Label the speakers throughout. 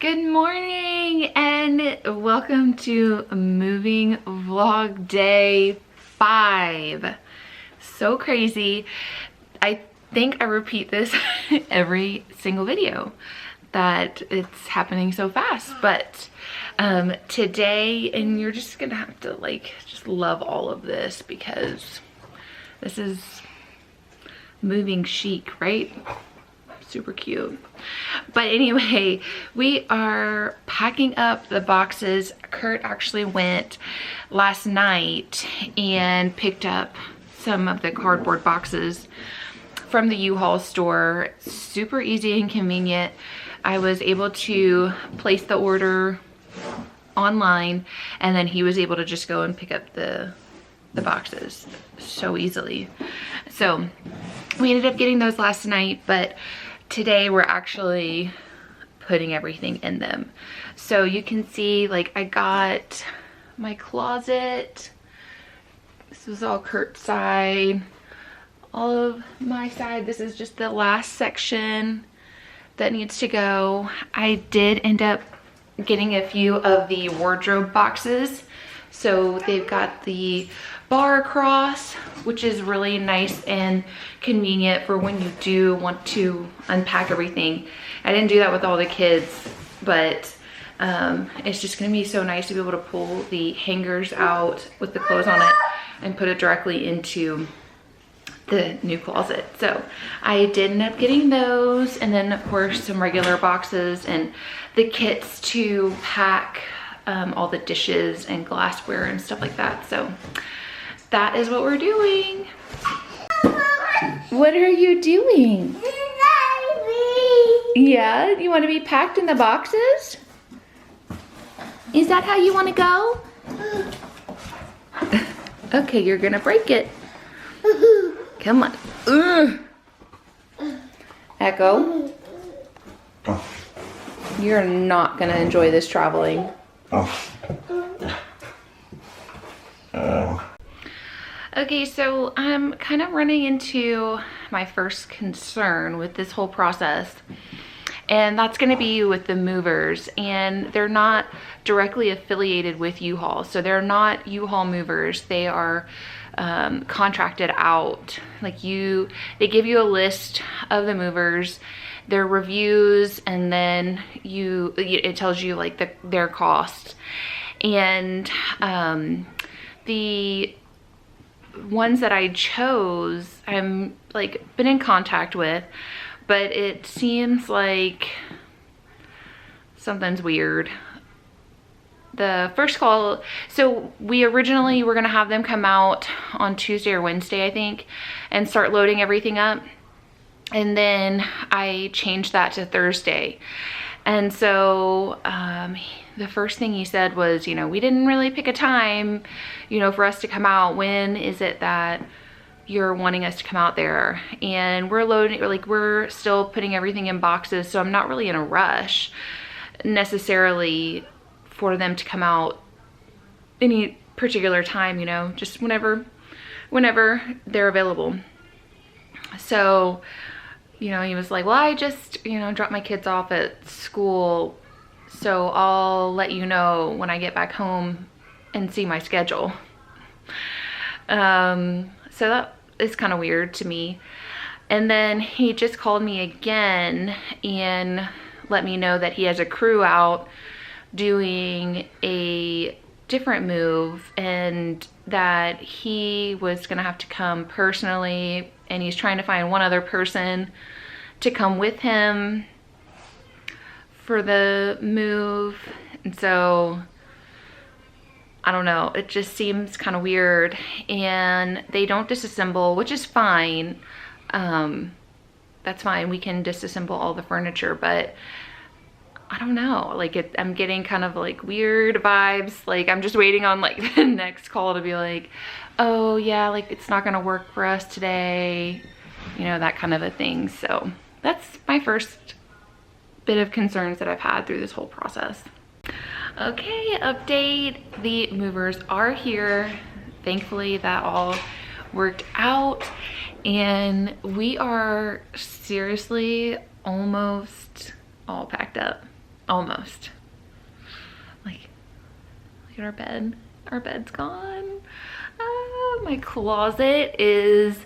Speaker 1: Good morning and welcome to moving vlog day 5. So crazy. I think I repeat this every single video that it's happening so fast, but today, and you're just gonna have to just love all of this because this is moving chic, right? Super cute. But anyway, we are packing up the boxes. Kurt actually went last night and picked up some of the cardboard boxes from the U-Haul store. Super easy and convenient. I was able to place the order online, and then he was able to just go and pick up the boxes so easily. So we ended up getting those last night, but today we're actually putting everything in them. So you can see, I got my closet. This was all Kurt's side, all of my side. This is just the last section that needs to go. I did end up getting a few of the wardrobe boxes. So they've got the bar across, which is really nice and convenient for when you do want to unpack everything. I didn't do that with all the kids, but it's just gonna be so nice to be able to pull the hangers out with the clothes on it and put it directly into the new closet. So I did end up getting those, and then of course some regular boxes and the kits to pack all the dishes and glassware and stuff like that. So that is what we're doing. What are you doing? Yeah, you want to be packed in the boxes? Is that how you want to go? Okay, you're gonna break it. Come on. Ugh. Echo. You're not gonna enjoy this traveling. Okay, so I'm kind of running into my first concern with this whole process, and that's going to be with the movers. And they're not directly affiliated with U-Haul, so they're not U-Haul movers. They are contracted out. They give you a list of the movers, their reviews, and then it tells you their cost. And the ones that I chose, I'm been in contact with, but it seems like something's weird. The first call, so we originally were gonna have them come out on Tuesday or Wednesday, I think, and start loading everything up. And then I changed that to Thursday. And so the first thing he said was, we didn't really pick a time, for us to come out. When is it that you're wanting us to come out there? And we're loading, we're still putting everything in boxes, so I'm not really in a rush necessarily for them to come out any particular time, just whenever they're available. So, he was like, well, I just, dropped my kids off at school, so I'll let you know when I get back home and see my schedule. So that is kind of weird to me. And then he just called me again and let me know that he has a crew out doing a different move, and that he was gonna have to come personally, and he's trying to find one other person to come with him for the move. And so I don't know, it just seems kind of weird. And they don't disassemble, which is fine. That's fine, we can disassemble all the furniture, but I don't know, I'm getting kind of weird vibes. I'm just waiting on the next call to be like, oh yeah, it's not gonna work for us today, that kind of a thing. So that's my first bit of concerns that I've had through this whole process. Okay, update. The movers are here. Thankfully that all worked out, and we are seriously almost all packed up. almost. Like, look at our bed. Our bed's gone. My closet is,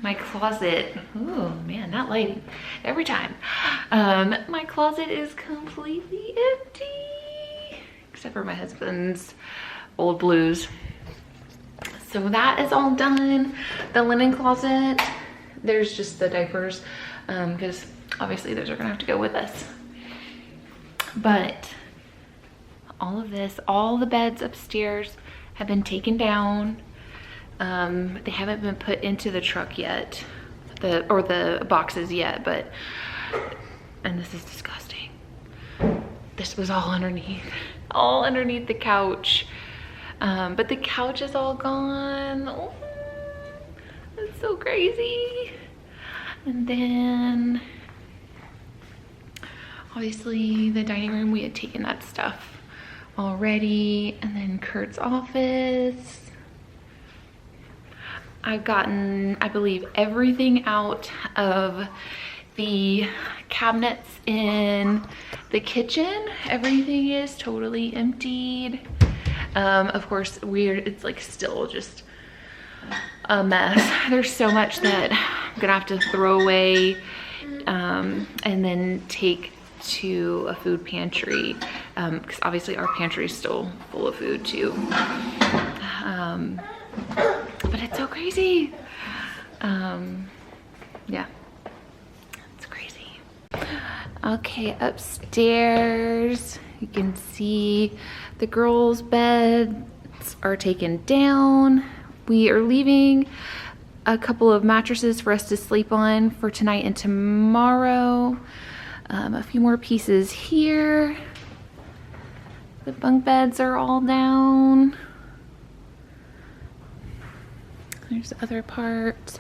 Speaker 1: my closet, oh man, that lighting, every time. My closet is completely empty, except for my husband's old blues. So that is all done. The linen closet, there's just the diapers, because obviously those are gonna have to go with us. But all of this, all the beds upstairs have been taken down. They haven't been put into the truck yet, or the boxes yet, but, and this is disgusting. This was all underneath the couch. But the couch is all gone. Oh, that's so crazy. And then obviously the dining room, we had taken that stuff already. And then Kurt's office. I've gotten, I believe, everything out of the cabinets in the kitchen. Everything is totally emptied. Of course, it's like still just a mess. There's so much that I'm gonna have to throw away, and then take to a food pantry, because obviously our pantry is still full of food too. But it's so crazy. Yeah, it's crazy. Okay, upstairs, you can see the girls' beds are taken down. We are leaving a couple of mattresses for us to sleep on for tonight and tomorrow. A few more pieces here. The bunk beds are all down. There's the other part.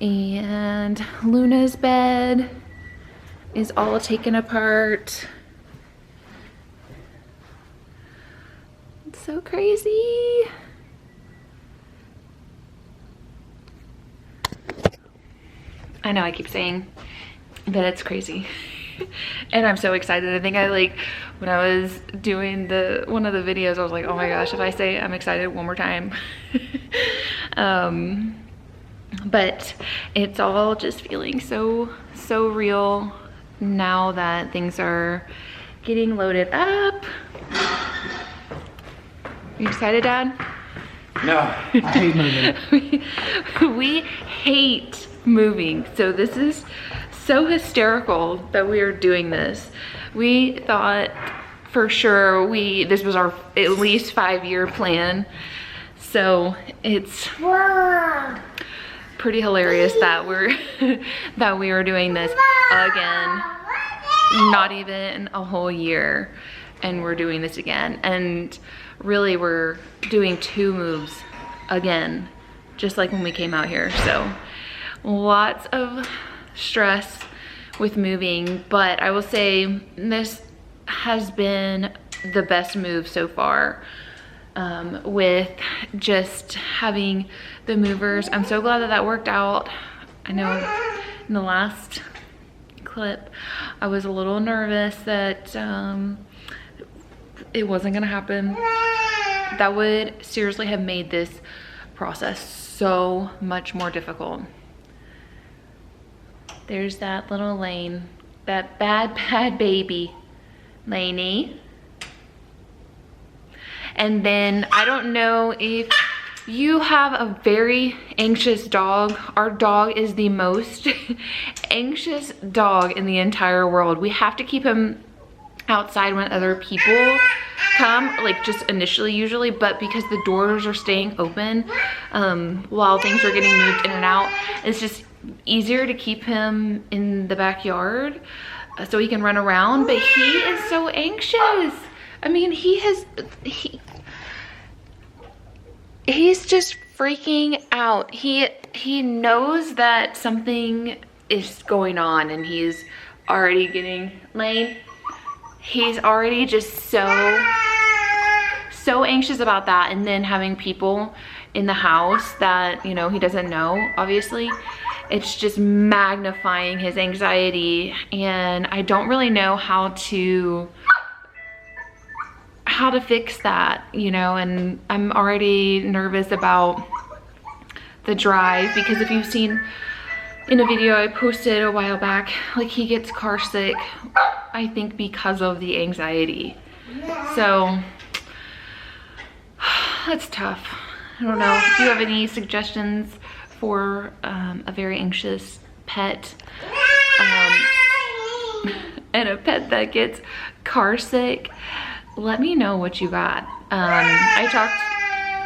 Speaker 1: And Luna's bed is all taken apart. It's so crazy. I know I keep saying that it's crazy. And I'm so excited. I think when I was doing one of the videos, I was like, oh my gosh, if I say I'm excited one more time. But it's all just feeling so real now that things are getting loaded up. You excited, Dad?
Speaker 2: No, I hate moving.
Speaker 1: We hate moving. So this is so hysterical that we are doing this. We thought for sure this was our at least 5-year plan. So it's pretty hilarious that we are doing this again. Not even a whole year, and we're doing this again. And really, we're doing 2 moves again, just like when we came out here. So lots of stress with moving, but I will say this has been the best move so far, with just having the movers. I'm so glad that worked out. I know in the last clip I was a little nervous that it wasn't gonna happen. That would seriously have made this process so much more difficult. There's that little Lane, that bad baby, Laney. And then I don't know if you have a very anxious dog. Our dog is the most anxious dog in the entire world. We have to keep him outside when other people come, like just initially usually, but because the doors are staying open while things are getting moved in and out, it's just easier to keep him in the backyard so he can run around. But he is so anxious. I mean, he's just freaking out. He knows that something is going on, and he's already getting Lane. He's already just so anxious about that, and then having people in the house that, you know, he doesn't know, obviously, it's just magnifying his anxiety, and I don't really know how to fix that, you know, and I'm already nervous about the drive, because if you've seen in a video I posted a while back, like he gets car sick, I think because of the anxiety. So that's tough. I don't know if you have any suggestions for a very anxious pet and a pet that gets car sick. Let me know what you got. I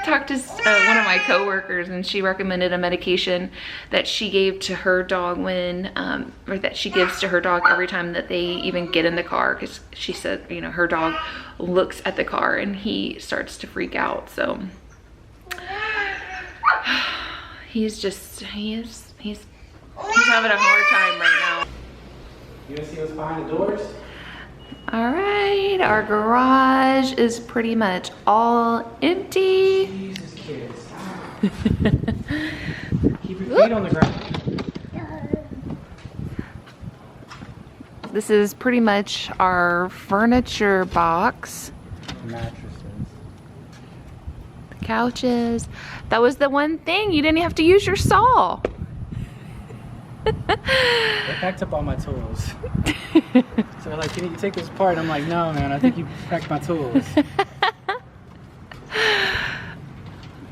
Speaker 1: talked to one of my coworkers, and she recommended a medication that she gave to her dog when, or that she gives to her dog every time that they even get in the car, because she said, you know, her dog looks at the car and he starts to freak out. So he's having a hard time right now.
Speaker 2: You wanna see what's behind the doors?
Speaker 1: All right, our garage is pretty much all empty.
Speaker 2: Jesus, kids. Keep your feet on the ground.
Speaker 1: This is pretty much our furniture box.
Speaker 2: Mattresses.
Speaker 1: The couches. That was the one thing, you didn't have to use your saw.
Speaker 2: They packed up all my tools. So they're like, can you take this apart? I'm like, no, man, I think you packed my tools.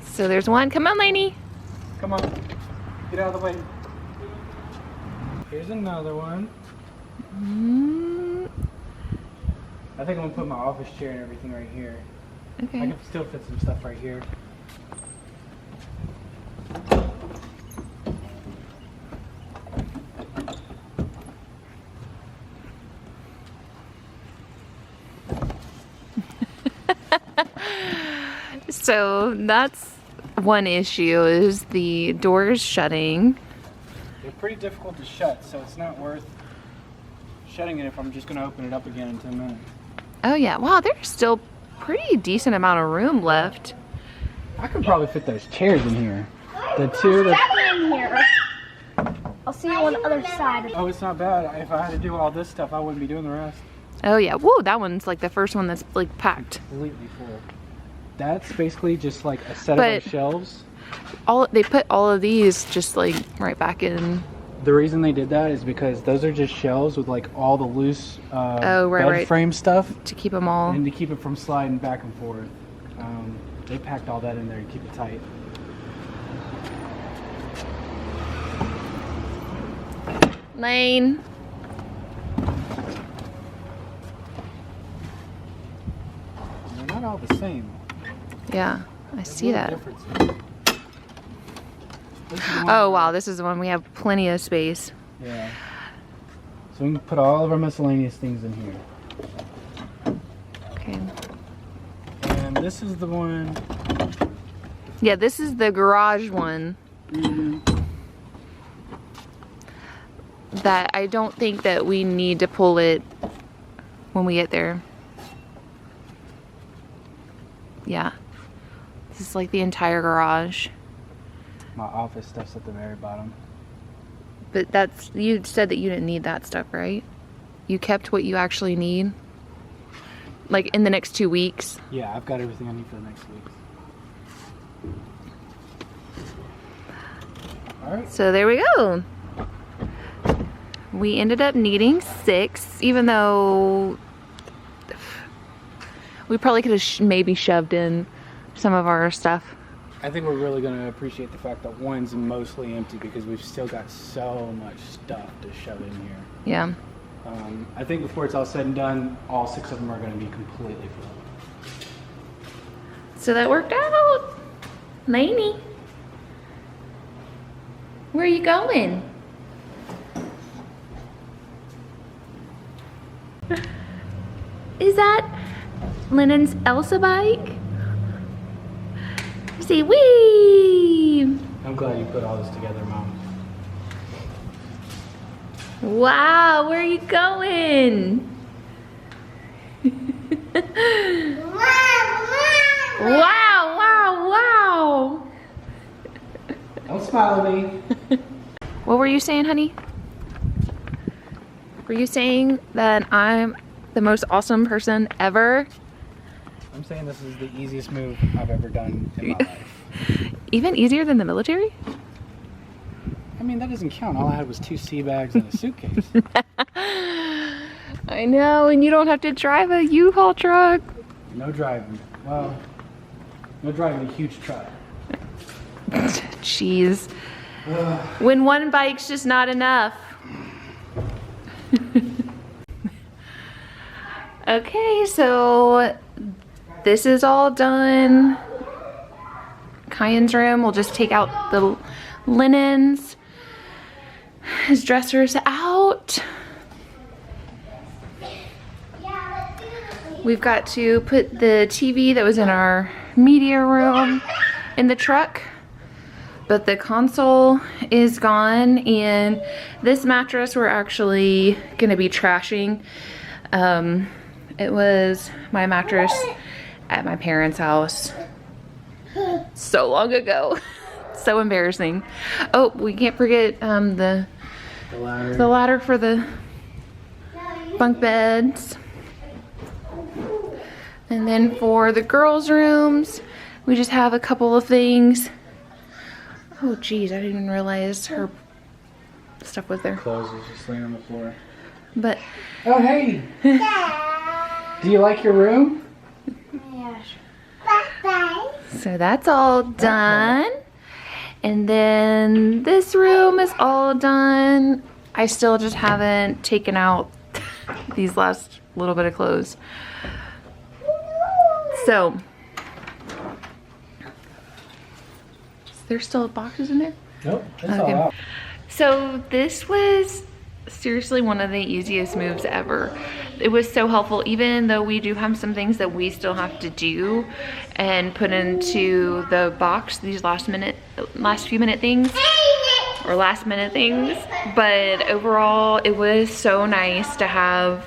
Speaker 1: So there's one. Come on, Lainey.
Speaker 2: Come on, get out of the way. Here's another one. I think I'm gonna put my office chair and everything right here.
Speaker 1: Okay.
Speaker 2: I can still fit some stuff right here.
Speaker 1: So that's one issue, is the doors shutting.
Speaker 2: They're pretty difficult to shut, so it's not worth shutting it if I'm just gonna open it up again in 10 minutes.
Speaker 1: Oh yeah, wow, there's still pretty decent amount of room left.
Speaker 2: I could probably fit those chairs in here. The two that...
Speaker 3: in here. I'll see you on the other side.
Speaker 2: Oh, it's not bad. If I had to do all this stuff, I wouldn't be doing the rest.
Speaker 1: Oh yeah, whoa, that one's like the first one that's like packed.
Speaker 2: Completely full. That's basically just like a set
Speaker 1: But-
Speaker 2: of those shelves.
Speaker 1: They put all of these just like right back in.
Speaker 2: The reason they did that is because those are just shelves with like all the loose bed frame stuff,
Speaker 1: To keep them all.
Speaker 2: and to keep it from sliding back and forth. They packed all that in there to keep it tight.
Speaker 1: Lane.
Speaker 2: They're not all the same.
Speaker 1: Yeah, I see
Speaker 2: Little
Speaker 1: that.
Speaker 2: differences. This is the one
Speaker 1: Oh
Speaker 2: where-
Speaker 1: wow, this is the one we have plenty of space.
Speaker 2: Yeah. So we can put all of our miscellaneous things in here.
Speaker 1: Okay.
Speaker 2: And this is the one.
Speaker 1: Yeah, this is the garage one. That I don't think that we need to pull it when we get there. Yeah. This is like the entire garage.
Speaker 2: My office stuff's at the very bottom.
Speaker 1: But that's, you said that you didn't need that stuff, right? You kept what you actually need? Like in the next 2 weeks?
Speaker 2: Yeah, I've got everything I need for the next week. Alright.
Speaker 1: So there we go. We ended up needing 6, even though we probably could have maybe shoved in some of our stuff.
Speaker 2: I think we're really going to appreciate the fact that one's mostly empty because we've still got so much stuff to shove in here.
Speaker 1: Yeah.
Speaker 2: I think before it's all said and done, all 6 of them are going to be completely full.
Speaker 1: So that worked out. Lainey, where are you going? Is that Lennon's Elsa bike? Say wee!
Speaker 2: I'm glad you put all this together, Mom.
Speaker 1: Wow, where are you going? Wow, wow, wow.
Speaker 2: Don't smile at me.
Speaker 1: What were you saying, honey? Were you saying that I'm the most awesome person ever?
Speaker 2: I'm saying this is the easiest move I've ever done in my life.
Speaker 1: Even easier than the military?
Speaker 2: I mean, that doesn't count. All I had was 2 sea bags and a suitcase.
Speaker 1: I know, and you don't have to drive a U-Haul truck.
Speaker 2: No driving. Well, no driving a huge truck.
Speaker 1: Jeez. When one bike's just not enough. Okay, so this is all done. Kyan's room, we'll just take out the linens. His dresser's out. We've got to put the TV that was in our media room in the truck, but the console is gone, and this mattress we're actually gonna be trashing. It was my mattress at my parents' house so long ago. So embarrassing. Oh, we can't forget the ladder for the bunk beds. And then for the girls' rooms, we just have a couple of things. Oh geez, I didn't even realize her stuff was there.
Speaker 2: Clothes is just laying on the floor.
Speaker 1: But
Speaker 2: oh hey! Do you like your room?
Speaker 3: Yes.
Speaker 1: so that's all done. And then this room is all done. I still just haven't taken out these last little bit of clothes. So, is there still boxes in there?
Speaker 2: Nope, it's all out.
Speaker 1: So this was seriously one of the easiest moves ever. It was so helpful, even though we do have some things that we still have to do and put into the box, these last few minute things, or last minute things. But overall, it was so nice to have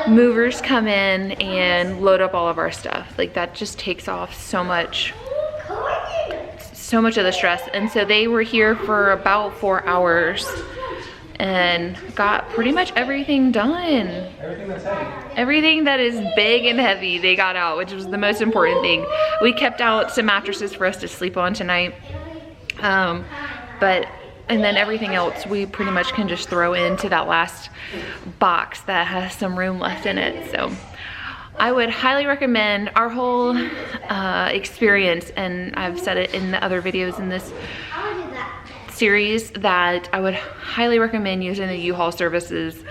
Speaker 1: movers come in and load up all of our stuff. Like that just takes off so much of the stress. And so they were here for about 4 hours and got pretty much everything done.
Speaker 2: Everything that's heavy.
Speaker 1: Everything that is big and heavy they got out, which was the most important thing. We kept out some mattresses for us to sleep on tonight. And then everything else we pretty much can just throw into that last box that has some room left in it. So I would highly recommend our whole experience, and I've said it in the other videos in this series, that I would highly recommend using the U-Haul services.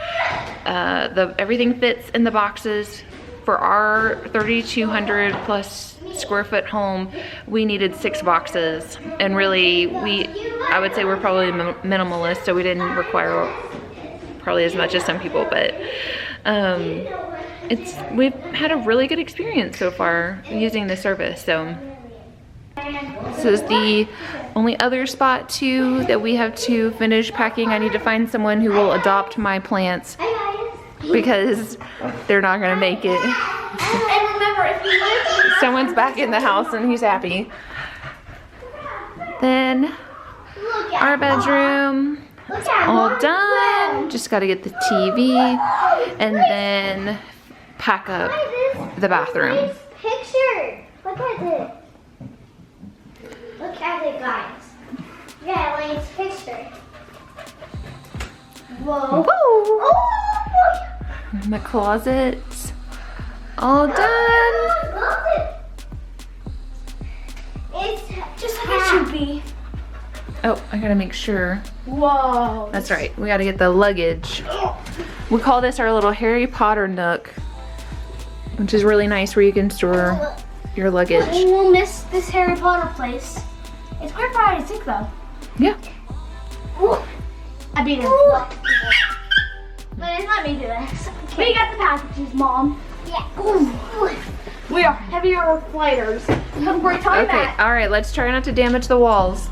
Speaker 1: Everything fits in the boxes. For our 3,200 plus square foot home, we needed 6 boxes, and really I would say we're probably minimalist, so we didn't require probably as much as some people, but we've had a really good experience so far using the service. So this is the only other spot too that we have to finish packing. I need to find someone who will adopt my plants because they're not gonna make it.
Speaker 3: And remember, if you live
Speaker 1: Someone's back in the house and he's happy. Then our bedroom, all done. Just gotta get the TV and then pack up the bathroom.
Speaker 3: Picture. Look at it. Look at it, guys. Yeah, Elaine's picture. Whoa.
Speaker 1: Woo!
Speaker 3: Oh,
Speaker 1: And the closet, all done.
Speaker 3: love it. It's just like it should be.
Speaker 1: Oh, I gotta make sure.
Speaker 3: Whoa.
Speaker 1: That's right, we gotta get the luggage. We call this our little Harry Potter nook, which is really nice where you can store your luggage.
Speaker 3: We'll miss this Harry Potter place. It's quite hard to take though.
Speaker 1: Yeah.
Speaker 3: Ooh. I beat him. But it's not me do this. We got the packages, Mom. Yeah. Ooh. We are heavier fighters. Have a great time,
Speaker 1: Okay,
Speaker 3: Matt.
Speaker 1: all right, let's try not to damage the walls.